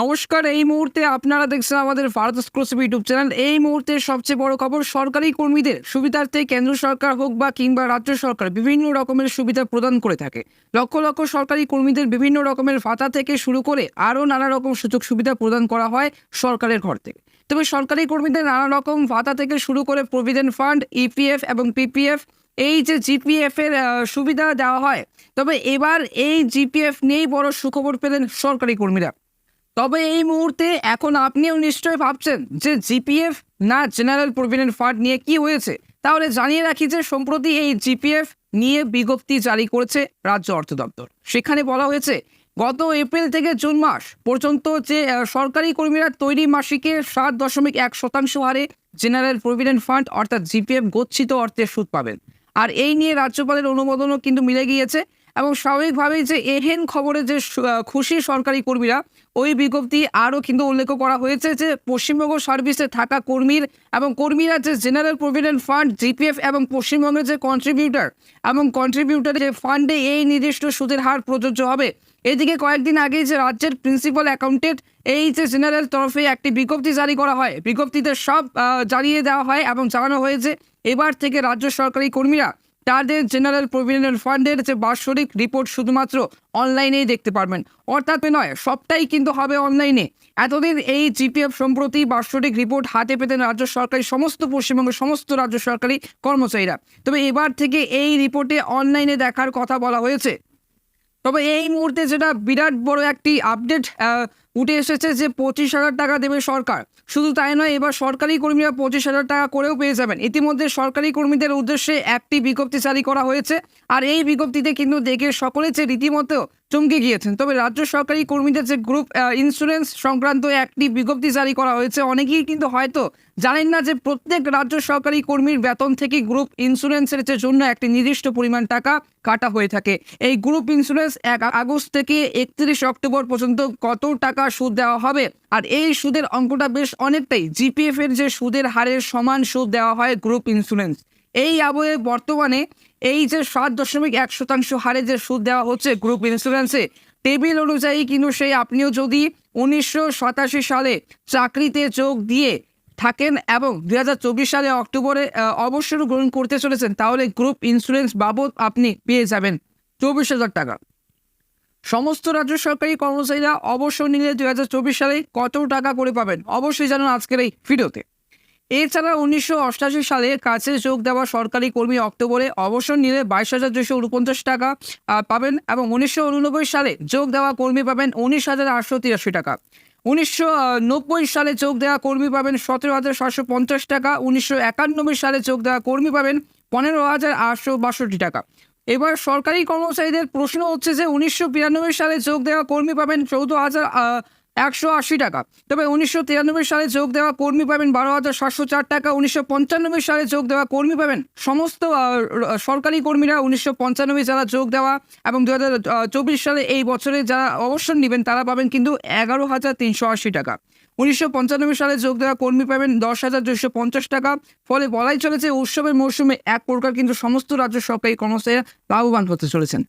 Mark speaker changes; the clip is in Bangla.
Speaker 1: নমস্কার। এই মুহূর্তে আপনারা দেখছেন আমাদের ভারত এক্সক্লুসিভ ইউটিউব চ্যানেল। এই মুহূর্তে সবচেয়ে বড় খবর, সরকারি কর্মীদের সুবিধার্থে কেন্দ্র সরকার হোক বা কিংবা রাজ্য সরকার বিভিন্ন রকমের সুবিধা প্রদান করে থাকে। লক্ষ লক্ষ সরকারি কর্মীদের বিভিন্ন রকমের ভাতা থেকে শুরু করে আরও নানা রকম সুযোগ সুবিধা প্রদান করা হয় সরকারের ঘর থেকে। তবে সরকারি কর্মীদের নানা রকম ভাতা থেকে শুরু করে প্রভিডেন্ট ফান্ড, ইপিএফ এবং পিপিএফ, এই যে জিপিএফ এর সুবিধা দেওয়া হয়। তবে এবার এই জিপিএফ নিয়েই বড় সুখবর পেলেন সরকারি কর্মীরা। তবে এই মুহূর্তে এখন আপনিও নিশ্চয়ই ভাবছেন যে জিপিএফ না জেনারেল প্রভিডেন্ট ফান্ড নিয়ে কি হয়েছে। তাহলে জানিয়ে রাখি যে সম্প্রতি এই জিপিএফ নিয়ে বিজ্ঞপ্তি জারি করেছে রাজ্য অর্থ দপ্তর। সেখানে বলা হয়েছে গত এপ্রিল থেকে জুন মাস পর্যন্ত যে সরকারি কর্মীরা তৈরি মাসিকে 7.1% হারে জেনারেল প্রভিডেন্ট ফান্ড অর্থাৎ জিপিএফ গচ্ছিত অর্থের সুদ পাবেন। আর এই নিয়ে রাজ্যপালের অনুমোদনও কিন্তু মিলে গিয়েছে এবং স্বাভাবিকভাবেই যে এহেন খবরে যে খুশি সরকারি কর্মীরা, ওই বিজ্ঞপ্তি আরও কিন্তু উল্লেখ করা হয়েছে যে পশ্চিমবঙ্গ সার্ভিসে থাকা কর্মীরা যে জেনারেল প্রভিডেন্ট ফান্ড, জিপিএফ এবং পশ্চিমবঙ্গের যে কন্ট্রিবিউটার যে ফান্ডে এই নির্দিষ্ট সুদের হার প্রযোজ্য হবে। এদিকে কয়েকদিন আগে যে রাজ্যের প্রিন্সিপাল অ্যাকাউন্টেন্ট এই যে জেনারেল তরফে একটি বিজ্ঞপ্তি জারি করা হয়, বিজ্ঞপ্তিতে সব জানিয়ে দেওয়া হয় এবং জানানো হয়েছে এবার থেকে রাজ্য সরকারি কর্মীরা তাদের জেনারেল প্রভিডেন্ট ফান্ডের যে বাৎসরিক রিপোর্ট শুধুমাত্র অনলাইনেই দেখতে পারবেন। অর্থাৎ নয়, সবটাই কিন্তু হবে অনলাইনে। এতদিন এই জিপিএফ সম্প্রতি বাৎসরিক রিপোর্ট হাতে পেতেন পশ্চিমবঙ্গের সমস্ত রাজ্য সরকারি কর্মচারীরা। তবে এবার থেকে এই রিপোর্টে অনলাইনে দেখার কথা বলা হয়েছে। তবে এই মুহূর্তে যেটা বিরাট বড় একটি আপডেট উঠে এসেছে যে 25,000 টাকা দেবে সরকার। শুধু তাই নয়, এবার সরকারি কর্মীরা 25,000 টাকা করেও পেয়ে যাবেন। ইতিমধ্যে সরকারি কর্মীদের উদ্দেশ্যে একটি বিজ্ঞপ্তি জারি করা হয়েছে। আর এই বিজ্ঞপ্তিতে কিন্তু দেখে সকলে যে রীতিমতো চমকে গিয়েছেন। তবে রাজ্য সরকারি কর্মীদের যে গ্রুপ ইন্স্যুরেন্স সংক্রান্ত একটি বিজ্ঞপ্তি জারি করা হয়েছে। অনেকেই কিন্তু হয়তো জানেন না যে প্রত্যেক রাজ্য সরকারি কর্মীর বেতন থেকে গ্রুপ ইন্স্যুরেন্সের জন্য একটি নির্দিষ্ট পরিমাণ টাকা কাটা হয়ে থাকে। এই গ্রুপ ইন্স্যুরেন্স 1 আগস্ট থেকে 31 অক্টোবর পর্যন্ত কত টাকা সুদ দেওয়া হবে। আর এই সুদের অঙ্কটা বেশ অনেকটাই জিপিএফ এর যে সুদের হারের সমান সুদ দেওয়া হয় গ্রুপ ইন্স্যুরেন্স। এই আবহে বর্তমানে এই যে 7.1% হারে যে সুদ দেওয়া হচ্ছে গ্রুপ ইন্স্যুরেন্সে, টেবিল অনুযায়ী কিন্তু আপনিও যদি 1987 সালে চাকরিতে যোগ দিয়ে থাকেন এবং 2024 সালে অক্টোবরে অবসর গ্রহণ করতে চলেছেন, তাহলে গ্রুপ ইন্স্যুরেন্স বাবদ আপনি পেয়ে যাবেন 24,000 টাকা। সমস্ত রাজ্য সরকারি কর্মচারীরা অবসর নিলে 2024 সালে কত টাকা করে পাবেন অবশ্যই জানুন আজকের এই ভিডিওতে। এছাড়া 1988 সালে কাজে যোগ দেওয়া সরকারি কর্মী অক্টোবরে অবসর নিলে 22,249 টাকা পাবেন এবং 1989 সালে যোগ দেওয়া কর্মী পাবেন 19,883 টাকা। 1990 সালে যোগ দেওয়া কর্মী পাবেন 17,750 টাকা। 1991 সালে যোগ দেওয়া কর্মী পাবেন 15,862 টাকা। এবার সরকারি কর্মচারীদের প্রশ্ন হচ্ছে যে 1992 সালে যোগ দেওয়া কর্মী পাবেন 14,180 টাকা। তবে 1993 সালে যোগ দেওয়া কর্মী পাবেন 12,704 টাকা। 1995 সালে যোগ দেওয়া কর্মী পাবেন সমস্ত সরকারি কর্মীরা 1995 যারা যোগ দেওয়া এবং 2024 সালে এই বছরে যারা অবসর নেবেন তারা পাবেন কিন্তু 11,380 টাকা। 1995 সালে যোগ দেওয়া কর্মী পাবেন 10,250 টাকা। ফলে বলাই চলেছে উৎসবের মৌসুমে এক প্রকার কিন্তু সমস্ত রাজ্য সরকারি কর্মচারীরা লাভবান হতে চলেছেন।